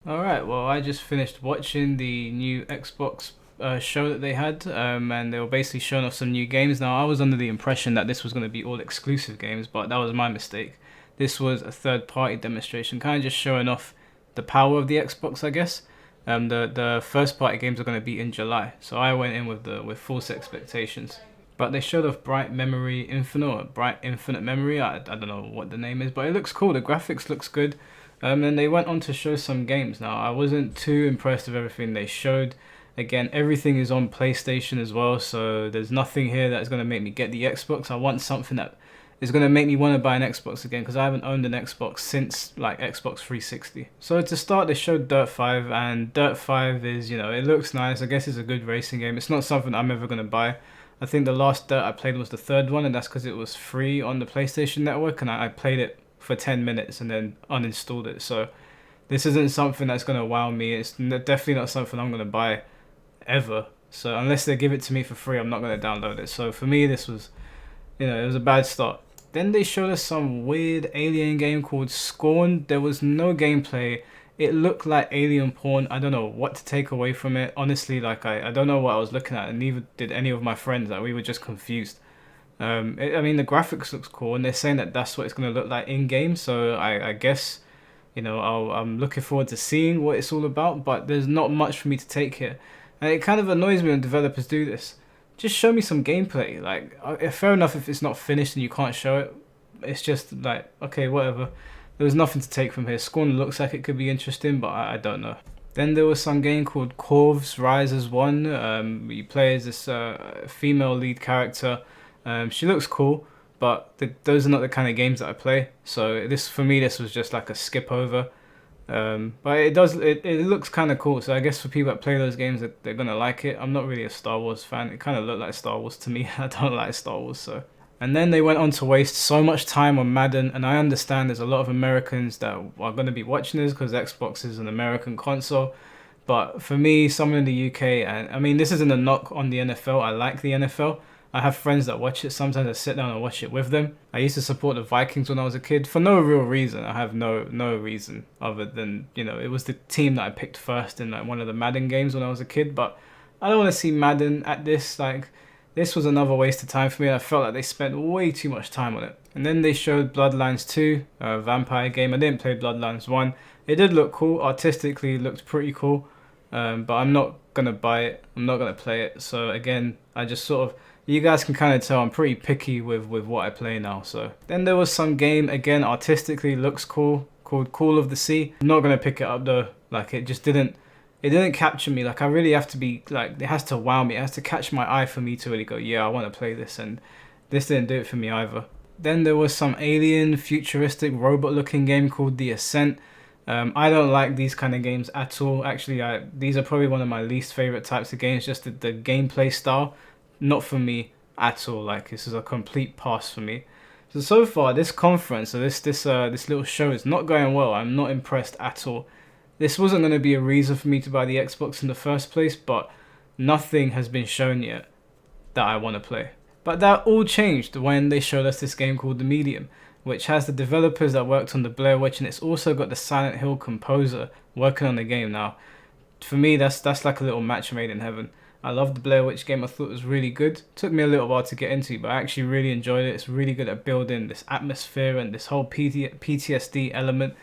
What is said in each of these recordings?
Alright, well, I just finished watching the new Xbox show that they had, and they were basically showing off some new games. Now, I was under the impression that this was going to be all exclusive games, but that was my mistake. This was a third-party demonstration, kind of just showing off the power of the Xbox, I guess. The first-party games are going to be in July, so I went in with false expectations. But they showed off Bright Memory Infinite, or Bright Infinite Memory. I don't know what the name is, but it looks cool. The graphics looks good. And they went on to show some games. Now, I wasn't too impressed with everything they showed. Again, everything is on PlayStation as well, so there's nothing here that's going to make me get the Xbox. I want something that is going to make me want to buy an Xbox again, because I haven't owned an Xbox since like Xbox 360. So to start, they showed Dirt 5, and Dirt 5 is, it looks nice. I guess it's a good racing game. It's not something I'm ever going to buy. I think the last Dirt I played was the third one, and that's because it was free on the PlayStation Network, and I played it for 10 minutes and then uninstalled it. So this isn't something that's going to wow me. It's definitely not something I'm going to buy ever. So unless they give it to me for free, I'm not going to download it. So for me, this was, it was a bad start. Then they showed us some weird alien game called Scorn. There was no gameplay. It looked like alien porn. I don't know what to take away from it. Honestly, like I don't know what I was looking at, and neither did any of my friends. Like, we were just confused. I mean, the graphics looks cool, and they're saying that that's what it's going to look like in game. So I guess, I'm looking forward to seeing what it's all about. But there's not much for me to take here, and it kind of annoys me when developers do this. Just show me some gameplay. Like, fair enough if it's not finished and you can't show it. It's just like, okay, whatever. There was nothing to take from here. Scorn looks like it could be interesting, but I don't know. Then there was some game called Corv's Rise as One. You play as this female lead character. She looks cool, but those are not the kind of games that I play. So for me, this was just like a skip over. But it looks kind of cool. So I guess for people that play those games, they're gonna like it. I'm not really a Star Wars fan. It kind of looked like Star Wars to me. I don't like Star Wars, so. And then they went on to waste so much time on Madden, and I understand there's a lot of Americans that are going to be watching this because Xbox is an American console. But for me, someone in the UK, and I mean, this isn't a knock on the NFL. I like the NFL. I have friends that watch it. Sometimes I sit down and watch it with them. I used to support the Vikings when I was a kid for no real reason. I have no reason other than, it was the team that I picked first in like one of the Madden games when I was a kid. But I don't want to see Madden at this. Like, this was another waste of time for me. I felt like they spent way too much time on it. And then they showed Bloodlines 2, a vampire game. I didn't play Bloodlines 1. It did look cool. Artistically, it looked pretty cool. But I'm not going to buy it. I'm not going to play it. So again, I just sort of... You guys can kind of tell I'm pretty picky with what I play now. So then there was some game, again, artistically looks cool, called Call of the Sea. I'm not going to pick it up though. Like, it just didn't... It didn't capture me. Like, I really have to be, like, it has to wow me. It has to catch my eye for me to really go, yeah, I want to play this. And this didn't do it for me either. Then there was some alien, futuristic, robot-looking game called The Ascent. I don't like these kind of games at all. Actually, these are probably one of my least favorite types of games. Just the gameplay style, not for me at all. Like, this is a complete pass for me. So far, this conference, so this little show is not going well. I'm not impressed at all. This wasn't going to be a reason for me to buy the Xbox in the first place, but nothing has been shown yet that I want to play. But that all changed when they showed us this game called The Medium, which has the developers that worked on the Blair Witch, and it's also got the Silent Hill composer working on the game now. For me, that's like a little match made in heaven. I loved the Blair Witch game. I thought it was really good. Took me a little while to get into, but I actually really enjoyed it. It's really good at building this atmosphere and this whole PTSD element.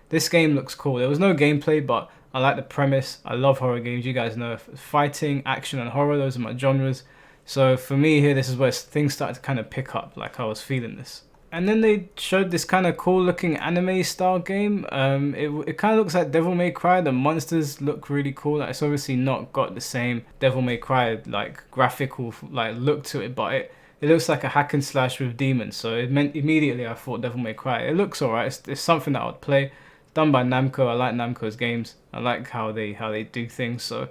This game looks cool. There was no gameplay, but I like the premise. I love horror games. You guys know fighting, action, and horror. Those are my genres. So for me here, this is where things started to kind of pick up. Like, I was feeling this. And then they showed this kind of cool looking anime style game. It kind of looks like Devil May Cry. The monsters look really cool. Like, it's obviously not got the same Devil May Cry like graphical like look to it, but it looks like a hack and slash with demons. So it meant immediately I thought Devil May Cry. It looks alright. It's something that I would play. Done by Namco. I like Namco's games. I like how they do things. So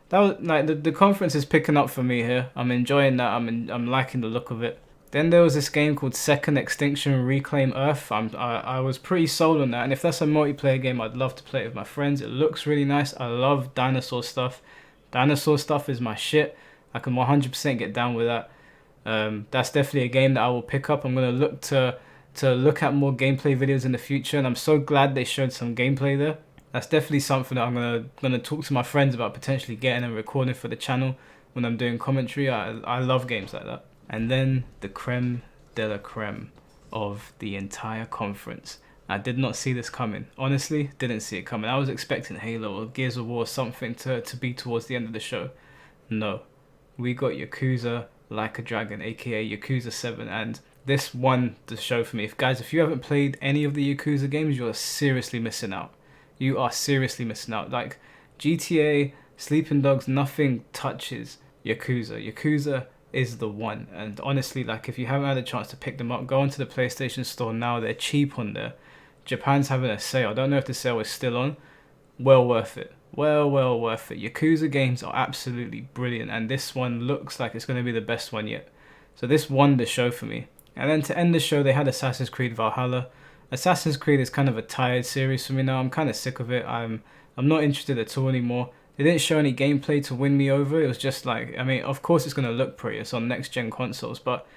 that was like the conference is picking up for me here. I'm enjoying that. I'm liking the look of it. Then there was this game called Second Extinction Reclaim Earth. I was pretty sold on that, and if that's a multiplayer game, I'd love to play it with my friends. It looks really nice. I love dinosaur stuff. Dinosaur stuff is my shit. I can 100% get down with that. That's definitely a game that I will pick up. I'm gonna look to look at more gameplay videos in the future, and I'm so glad they showed some gameplay there. That's definitely something that I'm gonna talk to my friends about potentially getting and recording for the channel when I'm doing commentary. I love games like that. And then the creme de la creme of the entire conference. I did not see this coming. Honestly, didn't see it coming. I was expecting Halo or Gears of War, something to be towards the end of the show. No. We got Yakuza Like a Dragon, aka Yakuza 7, and this won the show for me. If you haven't played any of the Yakuza games, you're seriously missing out. You are seriously missing out. Like, GTA, Sleeping Dogs, nothing touches Yakuza. Yakuza is the one. And honestly, like, if you haven't had a chance to pick them up, go onto the PlayStation Store now. They're cheap on there. Japan's having a sale. I don't know if the sale is still on. Well worth it. Well worth it. Yakuza games are absolutely brilliant, and this one looks like it's going to be the best one yet. So this won the show for me. And then to end the show, they had Assassin's Creed Valhalla. Assassin's Creed is kind of a tired series for me now. I'm kind of sick of it. I'm not interested at all anymore. They didn't show any gameplay to win me over. It was just like, I mean, of course it's going to look pretty. It's on next gen consoles, but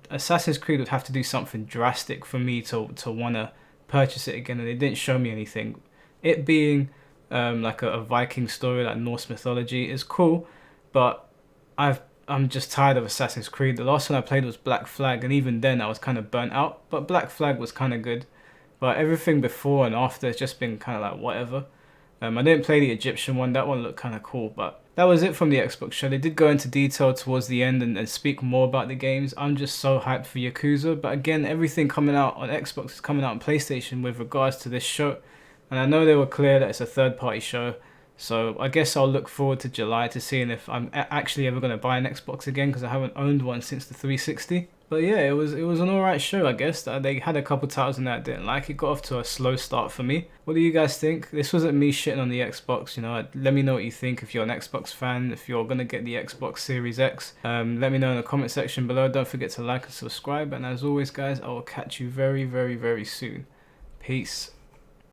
Assassin's Creed would have to do something drastic for me to want to purchase it again, and they didn't show me anything. It being like a Viking story, like Norse mythology, is cool, but I'm just tired of Assassin's Creed. The last one I played was Black Flag, and even then I was kind of burnt out, but Black Flag was kind of good. But everything before and after has just been kind of like whatever. I didn't play the Egyptian one. That one looked kind of cool, but that was it from the Xbox show. They did go into detail towards the end and speak more about the games. I'm just so hyped for Yakuza, but again, everything coming out on Xbox is coming out on PlayStation with regards to this show. And I know they were clear that it's a third-party show, so I guess I'll look forward to July to seeing if I'm actually ever going to buy an Xbox again, because I haven't owned one since the 360. But yeah, it was an alright show, I guess. They had a couple titles in there I didn't like. It got off to a slow start for me. What do you guys think? This wasn't me shitting on the Xbox, you know. Let me know what you think if you're an Xbox fan, if you're going to get the Xbox Series X. Let me know in the comment section below. Don't forget to like and subscribe. And as always, guys, I will catch you very, very, very soon. Peace.